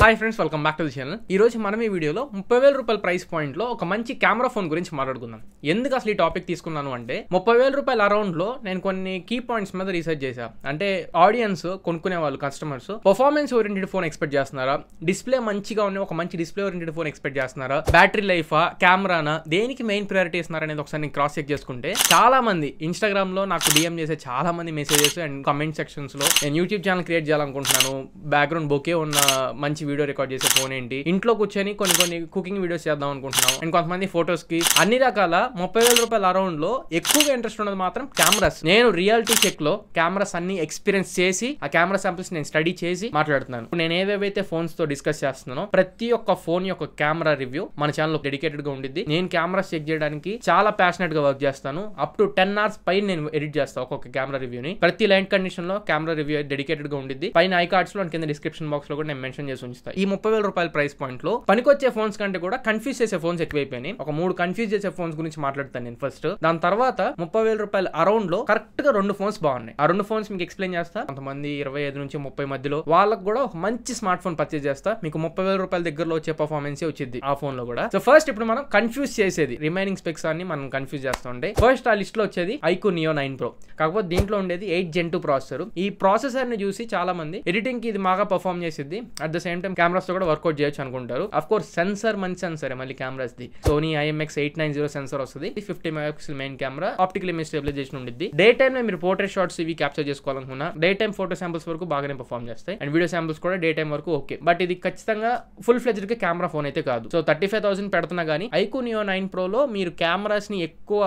Hi friends, welcome back to the channel. ఈ రోజు మనం ఈ వీడియోలో 30,000 రూపాయల ప్రైస్ పాయింట్ లో ఒక మంచి కెమెరా ఫోన్ గురించి మాట్లాడుకుందాం. ఎందుకు అసలు ఈ టాపిక్ తీసుకున్నాను అంటే 30,000 రూపాయల అరౌండ్ లో నేను కొన్ని కీ పాయింట్స్ మీద రీసెర్చ్ చేశాను. అంటే ఆడియన్స్ కొనుక్కునే వాళ్ళు customers performance oriented phone expect చేస్తున్నారా, డిస్ప్లే మంచిగా ఉన్న ఒక మంచి డిస్ప్లే ఓరియంటెడ్ ఫోన్ ఎక్స్పెక్ట్ చేస్తున్నారా, బ్యాటరీ లైఫా, కెమెరానా, దేనికి మెయిన్ ప్రయారిటీ ఇస్తున్నారు అనేది ఒకసారి నేను క్రాస్ చెక్ చేసుకుంటే చాలా మంది ఇన్స్టాగ్రామ్ లో నాకు డిఎం చేసే చాలా మంది మెసేజెస్ అండ్ కమెంట్ సెక్షన్స్ లో నేను యూట్యూబ్ ఛానల్ క్రియేట్ చేయాలనుకుంటున్నాను, బ్యాక్గ్రౌండ్ బొకే ఉన్న మంచి వీడియో రికార్డ్ చేసే ఫోన్ ఏంటి, ఇంట్లో కూర్చొని కొన్ని కుకింగ్ వీడియోస్ చేద్దాం అనుకుంటున్నాం అండ్ కొంతమంది ఫోటోస్ కి అన్ని రకాల 30,000 రూపాయల అరౌండ్ లో ఎక్కువగా ఇంట్రెస్ట్ ఉన్నది మాత్రం కెమెరాస్. నేను రియాలిటీ చెక్ లో కెమెరాస్ అన్ని ఎక్స్పీరియన్స్ చేసి ఆ కెమెరా శాంపిల్స్ నేను స్టడీ చేసి మాట్లాడుతున్నాను. నేను ఏవేవైతే ఫోన్స్ తో డిస్కస్ చేస్తున్నానో ప్రతి ఒక్క ఫోన్ యొక్క కెమెరా రివ్యూ మన ఛానల్ డెడికేటెడ్ గా ఉండిద్ది. నేను కెమెరాస్ చెక్ చేయడానికి చాలా ప్యాషనెట్ గా వర్క్ చేస్తాను. అప్ టు 10 hours పైన నేను ఎడిట్ చేస్తాను ఒక్కొక్క కెమెరా రివ్యూని. ప్రతి లైన్ కండిషన్ లో కెమెరా రివ్యూ డెడికేటెడ్ గా ఉండిద్ది. పైన ఐ కార్డ్స్ లో కింద డిస్క్రిప్షన్ బాక్స్ లో కూడా నేను మెన్షన్ చేసి ఉంచుతాను. ఈ 30,000 రూపాయల ప్రైస్ పాయింట్ లో పనికొచ్చే ఫోన్స్ కంటే కూడా కన్ఫ్యూజ్ చేసే ఫోన్స్ ఎక్కువైపోయినాయి. ఒక 3 కన్ఫ్యూజ్ చేసే ఫోన్స్ గురించి మాట్లాడతాను నేను ఫస్ట్. దాని తర్వాత 30,000 రూపాయల అరౌండ్ లో కరెక్ట్ గా 2 ఫోన్స్ బాగున్నాయి. ఆ 2 ఫోన్స్ మీకు ఎక్స్ప్లెయిన్ చేస్తా. కొంతమంది 25 నుంచి 30 మధ్యలో వాళ్ళకి కూడా ఒక మంచి స్మార్ట్ ఫోన్ పర్చేజ్ చేస్తా. మీకు 30,000 రూపాయల దగ్గరలో వచ్చే పర్ఫార్మెన్స్ వచ్చింది ఆ ఫోన్ లో కూడా. సో ఫస్ట్ ఇప్పుడు మనం కన్ఫ్యూజ్ చేసేది రిమైనింగ్ స్పెక్స్ అన్ని మనం కన్ఫ్యూజ్ చేస్తూ ఉంటే ఫస్ట్ ఆ లిస్ట్ లో వచ్చేది iQOO Neo 9 Pro. కాకపోతే దీంట్లో ఉండేది 8 Gen 2 ప్రాసెసర్. ఈ ప్రాసెసర్ ని చూసి చాలా మంది ఎడిటింగ్ కి ఇది బాగా పర్ఫార్మ్ చేసిద్ది, at the same time cameras తో కూడా వర్కౌట్ చేయొచ్చు అనుకుంటారు. అఫ్ కోర్స్ సెన్సర్ మంచి సెన్సర్ మళ్ళీ కెమెరాస్ ది Sony IMX890 సెన్సర్ వస్తుంది. 50 megapixel main camera, optical image stabilisation ఉండిద్ది. డే టైమ్ లో మీరు పోర్ట్రేట్ షాట్స్ ఇవి క్యాప్చర్ చేసుకోవాలనుకున్నా డే టైమ్ ఫోటో శాంపిల్స్ వరకు బాగానే పర్ఫార్మ్ చేస్తాయి అండ్ వీడియో శాంపిల్స్ కూడా డే టైమ్ వరకు ఓకే. బట్ ఇది ఖచ్చితంగా ఫుల్ ఫ్లెజ్డ్ గా కెమెరా ఫోన్ అయితే కాదు. సో 35,000 పెడుతున్నా గానీ iQOO Neo 9 Pro లో మీరు కెమెరాస్ ని ఎక్కువ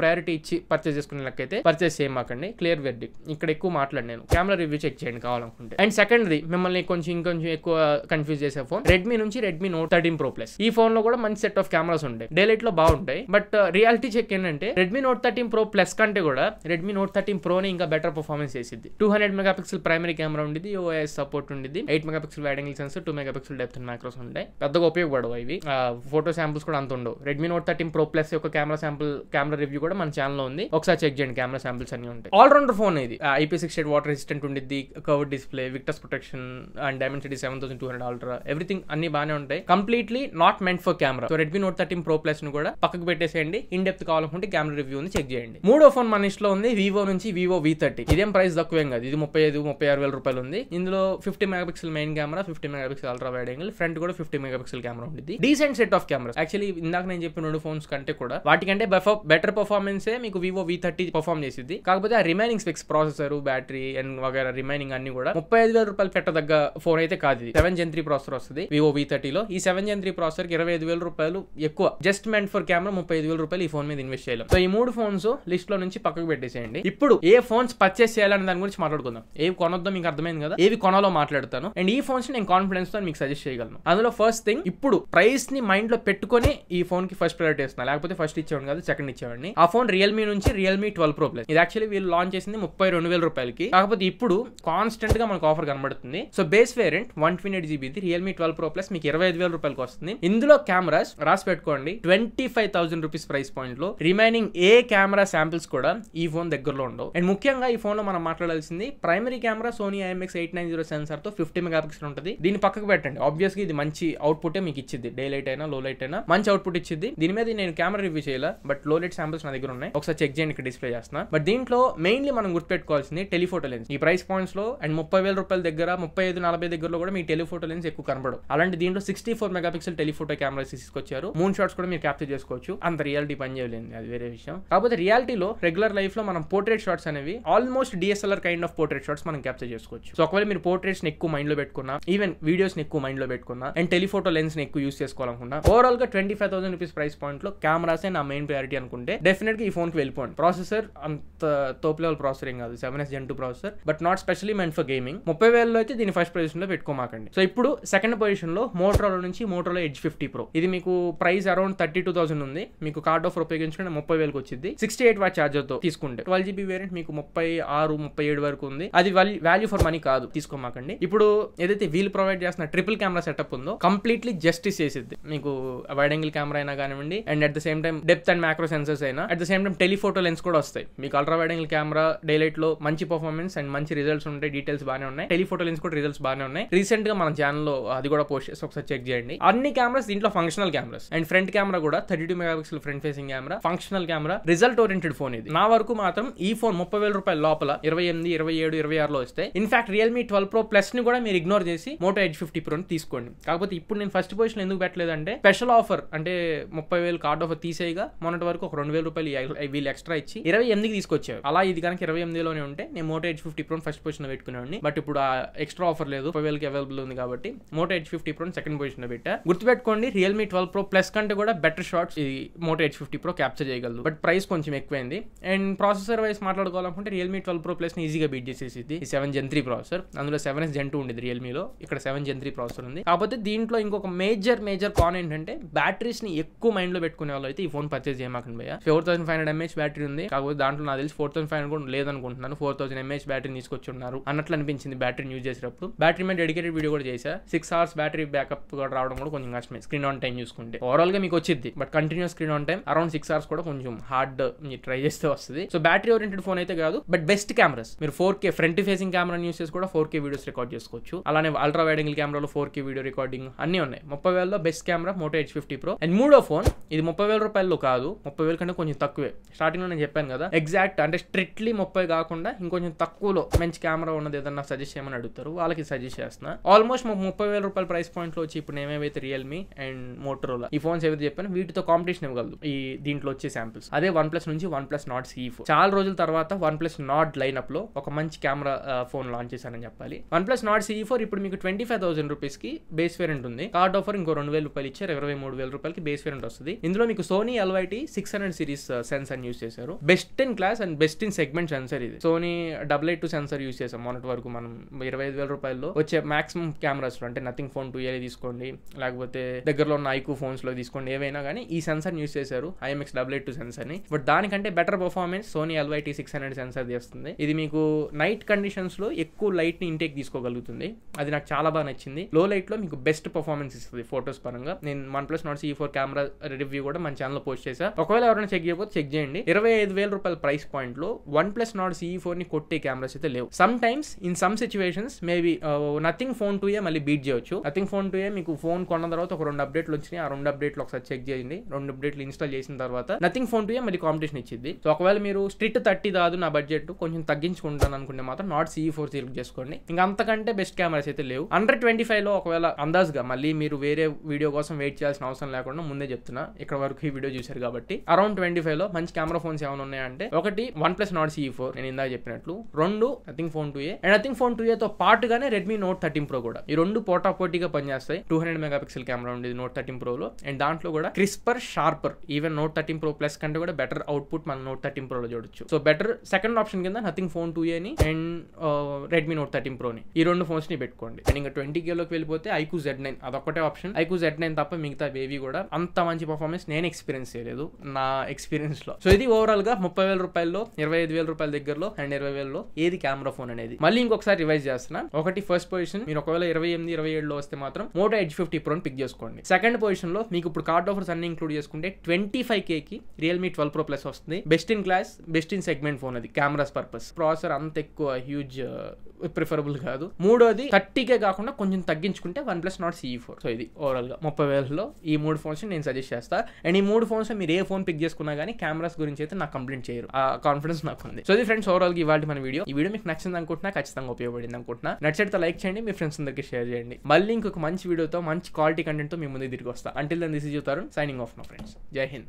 ప్రయారిటీ ఇచ్చి పర్చేస్ చేసుకునే లెక్కైతే పర్చేస్ చేయమాకండి. Clear verdict. ఇక్కడ ఎక్కువ మాట్లాడి నేను కెమెరా రివ్యూ చెక్ చేయండి కావాలనుకుంటే. అండ్ సెకండ్ది మిమ్మల్ని ఇంకొంచెం ఎక్కువ కన్ఫ్యూజ్ చేసే ఫోన్ రెడ్మీ నుంచి రెడ్మీ నోట్ 13 Pro Plus. ఈ ఫోన్ లో కూడా మంచి సెట్ ఆఫ్ కెమెరాస్ ఉంటాయి, డే లైట్ లో బాగుంటాయి. బట్ రియాలిటీ చెక్ ఏంటంటే రెడ్మీ నోట్ 13 Pro Plus కంటే కూడా రెడ్మీ నోట్ 13 Pro ని ఇంకా బెటర్ పర్ఫార్మెన్స్ చేసింది. 200 మెగాపిక్సెల్ ప్రైమరీ కెమెరా ఉండేది, OIS సపోర్ట్ ఉండేది, 8 megapixel wide angle sensor, 2 megapixel depth and macros ఉంటాయి. పెద్దగా ఉపయోగపడవు ఇవి. ఫోటో శాంపుల్స్ కూడా అంత ఉండవు. రెడ్మీ నోట్ 13 Pro Plus యొక్క కెమెరా రివ్యూ కూడా మన ఛానల్ లో ఉంది, ఒకసారి చెక్ చేయండి. కెమెరా శాంపుల్స్ అన్ని ఉంటాయి. ఆల్ రౌండర్ ఫోన్ ఇది. IP68 వాటర్ రెసిస్టెంట్ ఉండిద్ది, curved display, Victus protection and Dimensity 7200 ultra, everything అన్ని బాగానే ఉంటాయి. Completely not meant for camera. So Redmi note 13 Pro Plus ను కూడా పక్కకు పెట్టేసేయండి. ఇన్ డెప్త్ కావాలనుకుంటే కెమెరా రివ్యూ ని చెక్ చేయండి. మూడో ఫోన్ మన ఇష్టలో ఉంది వివో నుంచి వివో V30. ఇదేం ప్రైస్ తక్కువేం కాదు. ఇది 35,000-36,000 రూపాయలు ఉంది. ఇందులో 50 megapixel main camera, 50 megapixel ultra wide angle, front కూడా 50 మెగాపిక్సెల్ కెమెరా ఉంటుంది. Decent set of cameras. Actually ఇందాక నేను చెప్పిన 2 ఫోన్స్ కంటే కూడా వాటికంటే బెటర్ పర్ఫార్మెన్సే మీకు వివో V30 పర్ఫార్మ్ చేసింది. కాకపోతే ఆ remaining specs, processor, battery and వగైరా రిమైనింగ్ అన్ని కూడా 35,000 రూపాయలు పెట్టదగ్గ ఫోన్ అయితే కాదు. 7 Gen 3 ప్రాసెసర్ వస్తుంది వివో V30 లో. ఈ 7 Gen 3 ప్రాసెసర్ కి 25,000 రూపాయలు ఎక్కువ. జస్ట్ మెంట్ ఫర్ కెమెరా 35,000 రూపాయలు ఈ ఫోన్ మీద ఇన్వెస్ట్ చేయాలి. సో ఈ 3 ఫోన్స్ లిస్ట్ లో నుంచి పక్కకు పెట్టేసేయండి. ఇప్పుడు ఏ ఫోన్స్ పర్చేస్ చేయాలని దాని గురించి మాట్లాడుకుందాం. ఏవి కొనొద్దో మీకు అర్థమైంది కదా, ఏవి కొనాలో మాట్లాడతాను. అండ్ ఈ ఫోన్స్ నేను కాన్ఫిడెన్స్ తో మీకు సజెస్ట్ చేయగలను. అందులో ఫస్ట్ థింగ్, ఇప్పుడు ప్రైస్ ని మైండ్ లో పెట్టుకుని ఈ ఫోన్ కి ఫస్ట్ ప్రయారిటీ ఇస్తున్నాను, లేకపోతే ఫస్ట్ ఇచ్చేవాడిని కాదు, సెకండ్ ఇచ్చేవాడిని. ఆ ఫోన్ రియల్మీ నుంచి రియల్మీ 12 Pro Plus. ఇది యాక్చువల్లీ వీళ్ళు లాంచ్ చేసింది 32,000 రూపాయలకి. కాకపోతే ఇప్పుడు కాన్స్టెంట్ గా మనకు ఆఫర్ కనబడుతుంది. So base variant 128GB Realme 12 Pro Plus మీకు 25,000 రూపాయలకి వస్తుంది. ఇందులో కెమెరాస్ రాసి పెట్టుకోండి 25,000 రూపీస్ ప్రైస్ పాయింట్ లో. రిమైనింగ్ ఏ కెమెరా శాంపిల్స్ కూడా ఈ ఫోన్ దగ్గరలో ఉండవు. అండ్ ముఖ్యంగా ఈ ఫోన్ లో మనం మాట్లాడాల్సింది primary camera Sony IMX890 censor తో 50 మెగాపిక్సెల్ ఉంటుంది. దీన్ని పక్కకు పెట్టండి. ఆబ్వియస్లీ ఇది మంచి అవుట్పుట్ మీకు ఇచ్చింది. డే లైట్ అయినా లో లైట్ అయినా మంచి అవుట్పుట్ ఇచ్చింది. దీని మీద నేను కెమెరా రివ్యూ చేయాలి, బట్ లో లైట్ శాంపిల్స్ నా దగ్గర ఉన్నాయి, ఒకసారి చెక్ చేయండి. ఇక్కడ డిస్ప్లే చేస్తున్నా. బట్ దీంట్లో మెయిన్లీ మనం గుర్తుపెట్టుకోవాల్సింది టెలిఫోటో లెన్స్. ఈ ప్రైస్ పాయింట్స్ లో అండ్ 30,000 రూపాయల దగ్గర 35-40 దగ్గరలో కూడా మీ టెలిఫోటో లెన్స్ ఎక్కువ కనబడవు. అలాంటి దీంట్లో 64 మెగాపిక్సెల్ టెలిఫోటో కెమెరాస్ తీసుకొచ్చారు. మూన్ షాట్స్ కూడా మీరు క్యాప్చర్ చేసుకోవచ్చు. అంత రియాలిటీ పని చేయలేదు, అది వేరే విషయం. కాకపోతే రియాలిటీలో రెగ్యులర్ లైఫ్ లో మనం పోర్ట్రేట్ షాట్స్ అనేవి almost DSLR kind of portrait shots మనం క్యాప్చర్ చేసుకోవచ్చు. సో ఒకవేళ మీరు పోర్ట్రేట్స్ ని ఎక్కువ మైండ్ లో పెట్టుకున్నా, ఈవెన్ వీడియోస్ ని ఎక్కువ మైండ్ లో పెట్టుకున్నా అండ్ టెలిఫోటో లెన్స్ ని ఎక్కువ యూస్ చేసుకోవాలనుకున్నా, ఓవరాల్ గా 25,000 రూపీస్ ప్రైస్ పాయింట్ లో కెమెరాసే నా మెయిన్ ప్రయారిటీ అనుకుంటే డెఫినెట్ గా ఈ ఫోన్ కి వెళ్ళిపోండి. ప్రాసెసర్ అంత తోపు లెవెల్ ప్రాసెసర్ ఏం కాదు, 7S Gen 2 processor, but not specially meant for gaming. 30,000 లో అయితే దీని ఫస్ట్ పొజిషన్ లో పెట్టుకోమాకండి. సో ఇప్పుడు సెకండ్ పొజిషన్ లో మోటరోలా నుంచి మోటరోలా Edge 50 Pro. ఇది మీకు ప్రైస్ అరౌండ్ 32,000 ఉంది. మీకు కార్డ్ ఆఫర్ ఉపయోగించుకుంటే 30,000కి వచ్చింది. 68 వాట్ చార్జర్ తో తీసుకుంటే 12GB వేరియంట్ మీకు 36-37 వరకు ఉంది. అది వాల్యూ ఫర్ మనీ కాదు, తీసుకోమాకండి. ఇప్పుడు ఏదైతే వీల్ ప్రొవైడ్ చేస్తున్న ట్రిపుల్ కెమెరా సెటప్ ఉందో కంప్లీట్లీ జస్టిస్ చేసిద్ది. మీకు వైడ్ యాంగిల్ కెమెరా అయినా కానివ్వండి and at the same time depth and macro sensors అయినా, at the same time telephoto lens కూడా వస్తాయి. మీకు ultra wide angle camera daylight లో మంచి పర్ఫార్మెన్స్ అండ్ మంచి రిజల్ట్స్ ఉంటాయి, డీటెయిల్స్ బాగానే ఉన్నాయి. టెలిఫోటో లెన్స్ కూడా రిజల్ట్స్ బాగానే ఉన్నాయి. రీసెంట్ గా మనం ఛానల్లో అది కూడా పోస్ట్ చేసి ఒకసారి చెక్ చేయండి. అన్ని కెమెరాస్ దీంట్లో functional cameras and front camera కూడా 32 megapixel front facing camera, functional camera, result oriented phone ఇది. నా వరకు మాత్రం ఈ ఫోన్ 30,000 రూపాయల లోపల 28, 27, 26లో వస్తే ఇన్ఫాక్ట్ రియల్మీ 12 Pro Plus ని కూడా మీరు ఇగ్నోర్ చేసి Moto Edge 50 Pro ని తీసుకోండి. కాకపోతే ఇప్పుడు నేను ఫస్ట్ పొజిషన్ ఎందుకు పెట్టలేదంటే స్పెషల్ ఆఫర్ అంటే 30,000 కార్డ్ ఆఫర్ తీసేయగా మొన్నటి వరకు ఒక 2,000 రూపాయలు వీళ్ళు ఎక్స్ట్రా ఇచ్చి 28కి తీసుకొచ్చారు. అలా ఇది కనుక 28లోనే ఉంటే నేను Moto Edge 50 Pro first position లో పెట్టుకునేవాడిని. బట్ ఇప్పుడు ఆ ఎక్స్ట్రా ఆఫర్ లేదు, 30,000కి అవైలబుల్ ఉంది కాబట్టి Moto Edge 50 Pro second position లో పెట్టా. గుర్తుపెట్టుకోండి, రియల్మీ 12 Pro Plus కంటే కూడా బెటర్ షాట్స్ ఈ Moto Edge 50 Pro క్యాప్చర్ చేయగలదు. బట్ ప్రైస్ కొంచెం ఎక్కువైంది. అండ్ ప్రాసెసర్ వైస్ మాట్లాడుకోవాలనుకుంటే రియల్మీ 12 Pro Plus ని ఈజీగా బీట్ చేసేసింది. ఈ 7 Gen 3 ప్రాసెసర్, అందులో 7S Gen 2 ఉండేది రియల్మీలో, ఇక్కడ 7 Gen 3 ప్రాసెసర్ ఉంది. కాకపోతే దీంట్లో ఇంకొక మేజర్ కాన్ ఏంటంటే బ్యాటరీస్ ని ఎక్కువ మైండ్ లో పెట్టుకునే వాళ్ళు అయితే ఈ ఫోన్ పర్చేస్ చేయమాకండి భయ్యా. 4500 mAh బ్యాటరీ ఉంది. కాకపోతే దాంట్లో నాకు తెలిసి 4500 కూడా లేదనుకుంటున్నాను. 4000 mAh బ్యాటరీ తీసుకొచ్చున్నారు అన్నట్లు అనిపించింది బ్యాటరీని యూజ్ చేసేటప్పుడు. బ్యాటరీ మీద డెడికేటెడ్ వీడియో కూడా చేశా. 6 hours బ్యాటరీ బ్యాకప్ కూడా రావడం కూడా కొంచెం కష్టమే స్క్రీన్ ఆన్ టైం చూసుకుంటే. ఓవరాల్ గా మీకు వచ్చింది, but continuous screen on time around 6 hours కూడా కొంచెం హార్డ్ మీరు ట్రై చేస్తే వస్తుంది. సో బ్యాటరీ ఓరియంటెడ్ ఫోన్ అయితే కాదు, బట్ బెస్ట్ కెమెరాస్ మీరు 4K front facing camera use చేసి కూడా 4K వీడియోస్ రికార్డ్ చేసుకోవచ్చు. అలానే అల్ట్రా వైడ్ యాంగిల్ కెమెరాలో 4K వీడియో రికార్డింగ్ అన్ని ఉన్నాయి. 30,000లో best camera Moto Edge 50 Pro. And మూడో ఫోన్ ఇది 30,000 రూపాయల్లో కాదు, 30,000 కంటే కొంచెం తక్కువే. స్టార్టింగ్ లో నేను చెప్పాను కదా, ఎగ్జాక్ట్ అంటే స్ట్రిక్ట్లీ 30 కాకుండా ఇంకొంచెం తక్కువలో మంచి కెమెరా ఉన్నది ఏదన్నా సజెస్ట్ చేయమని అడుగుతారు, వాళ్ళకి సజెస్ట్ చేస్తున్నా. ఆల్మోస్ట్ 30,000 రూపాయల ప్రైస్ పాయింట్ లో వచ్చి ఇప్పుడు ఏమేమైతే రియల్మీ అండ్ మోటరోలా ఈ ఫోన్స్ ఏవైతే చెప్పాను వీటితో కాంపిటీషన్ ఇవ్వగలదు ఈ దీంట్లో వచ్చే శాంపిల్స్. అదే OnePlus నుంచి OnePlus Nord CE4. చాలా రోజుల తర్వాత OnePlus Nord లైనప్ లో ఒక మంచి కెమెరా ఫోన్ లాంచ్ చేశానని చెప్పాలి. OnePlus Nord CE4 ఇప్పుడు మీకు 25,000 రూపీస్ కి బేస్ వేరియంట్ ఉంది. కార్డ్ ఆఫర్ ఇంకో 2,000 రూపాయలు ఇచ్చారు, 23,000 రూపాయలకి బేస్ వేరియంట్ వస్తుంది. ఇందులో మీకు Sony LYT 600 series sensor use చేశారు. Best in class and best in segment sensor ఇది. Sony 882 సెన్సార్ యూస్ చేసాం మొన్నటి వరకు మనం. 25,000 రూపాయల్లో వచ్చే మాక్సిమం కెమెరాస్ లో అంటే నథింగ్ ఫోన్ 2A తీసుకోండి, లేకపోతే దగ్గరలో ఉన్న ఐక్యూ ఫోన్స్ లో తీసుకోండి, ఏవైనా కానీ ఈ సెన్సార్ యూస్ చేశారు, IMX 882 సెన్సార్ ని. బట్ దానికంటే better performance Sony LYT 600 sensor చేస్తుంది. ఇది మీకు నైట్ కండిషన్స్ లో ఎక్కువ లైట్ ని ఇంటేక్ తీసుకోగలుగుతుంది, అది నాకు చాలా బాగా నచ్చింది. లో లైట్ లో మీకు బెస్ట్ పర్ఫార్మెన్స్ ఇస్తుంది ఫోటోస్ పరంగా. నేను OnePlus Nord CE4 camera review కూడా మన ఛానల్ పోస్ట్ చేశా, ఒకవేళ ఎవరైనా చెక్ చేయకపోతే చెక్ చేయండి. 25,000 రూపాయల ప్రైస్ పాయింట్ లో OnePlus Nord CE4 ని కొట్టే కెమెరాస్ అయితే లేవు. Some times in some situations maybe nothing phone 2A మళ్ళీ బీట్ చేయొచ్చు. నథింగ్ ఫోన్ 2A మీకు ఫోన్ కొన్న తర్వాత ఒక 2 అప్డేట్లు వచ్చినాయి, ఆ 2 అప్డేట్లు ఒకసారి చెక్ చేయండి. 2 అప్డేట్లు ఇన్స్టాల్ చేసిన తర్వాత నథింగ్ ఫోన్ 2A మళ్ళీ కాంపిటీషన్ ఇచ్చింది. సో ఒకవేళ మీరు స్ట్రిక్ట్ 30 కాదు నా బడ్జెట్ కొంచెం తగ్గించుకుంటాను అనుకుంటే మాత్రం Nord CE4 సెలెక్ట్ చేసుకోండి. ఇంకా అంతకంటే బెస్ట్ కెమెరాస్ అయితే లేవు. అండర్ 25లో ఒకవేళ అందాజ్గా మళ్ళీ మీరు వేరే వీడియో కోసం వెయిట్ చేయాల్సిన అవసరం లేకుండా ముందే చెప్తున్నా, ఇక్కడ వరకు ఈ వీడియో చూశారు కాబట్టి. అరౌండ్ 25లో మంచి కెమెరా ఫోన్స్ ఏమైనా ఉన్నాయంటే ఒకటి OnePlus Nord CE4 నేను ఇందాక చెప్పినట్లు, 2 nothing phone 2A and nothing phone 2A తో పాటుగానే Redmi Note 13 Pro కూడా. ఈ రెండు పోటాపోటీగా పనిచేస్తాయి. 200 మెగాపిక్సెల్ కెమెరా ఉండేది Note 13 Pro లో, అండ్ దాంట్లో కూడా CRISPR sharper even Note 13 Pro Plus కంటే కూడా బెటర్ అవుట్పుట్ మనం Note 13 Pro లో చూడొచ్చు. సో బెటర్ సెకండ్ ఆప్షన్ కింద నథింగ్ ఫోన్ 2A ని అండ్ Redmi Note 13 Pro ని ఈ రెండు ఫోన్స్ ని పెట్టుకోండి. అండ్ ఇంకా 20K లోకి వెళ్ళిపోతే iQOO Z9 అదొక్కటే ఆప్షన్. iQOO Z9 తప్ప మిగతా ఏవి కూడా అంత మంచి పర్ఫార్మెన్స్ నేను ఎక్స్పీరియన్స్ చేయలేదు నా ఎక్స్పీరియన్స్ లో. సో ఇది ఓవరాల్ గా 30,000 రూపాయల్లో 25,000 రూపాయల దగ్గరలో అండ్ 20,000లో ఏది కెమెరా ఫోన్ అనేది. మళ్ళీ ఇంకొకసారి రివైజ్ చేస్తున్నా. ఒకటి ఫస్ట్ పొజిషన్ మీరు ఒకవేళ 28, 27లో వస్తే మాత్రం Moto Edge 50 Pro ని పిక్ చేసుకోండి. సెకండ్ పొజిషన్ లో మీకు ఇప్పుడు కార్డ్ ఆఫర్స్ అన్ని ఇంక్లూడ్ చేసుకుంటే 25K కి Realme 12 Pro Plus వస్తుంది. Best in class best in segment phone అది కెమెరాస్ పర్పస్. ప్రాసెసర్ అంత ఎక్కువ హ్యూజ్ ప్రిఫరబుల్ కాదు. మూడోది 30K కాకుండా కొంచెం తగ్గించుకుంటే OnePlus Nord CE4. సో ఇది ఓవరాల్ గా 30,000లో ఈ 3 ఫోన్స్ నేను సజెస్ట్ చేస్తా. అండ్ ఈ 3 ఫోన్స్ మీరు ఏ ఫోన్ పిక్ చేసుకున్నా కానీ కెమెరాస్ గురించి అయితే నాకు కంప్లైంట్ చేయరు, ఆ కాన్ఫిడెన్స్ నాకు ఉంది. సో ఇది ఫ్రెండ్స్ ఓవరాల్ గా ఇవాళ మన వీడియో. ఈ వీడియో మీకు నచ్చింది అనుకుంటున్నా, ఖచ్చితంగా ఉపయోగపడింది అనుకుంటున్నా. నచ్చితే లైక్ చేయండి, మీ ఫ్రెండ్స్ అందరికీ షేర్ చేయండి. మళ్ళీ ఇంకొక మంచి వీడియోతో మంచి క్వాలిటీ కంటెంట్ తో మీ ముందు తిరిగి వస్తా. Until then this is your Tarun signing off నా ఫ్రెండ్స్. జై హింద్.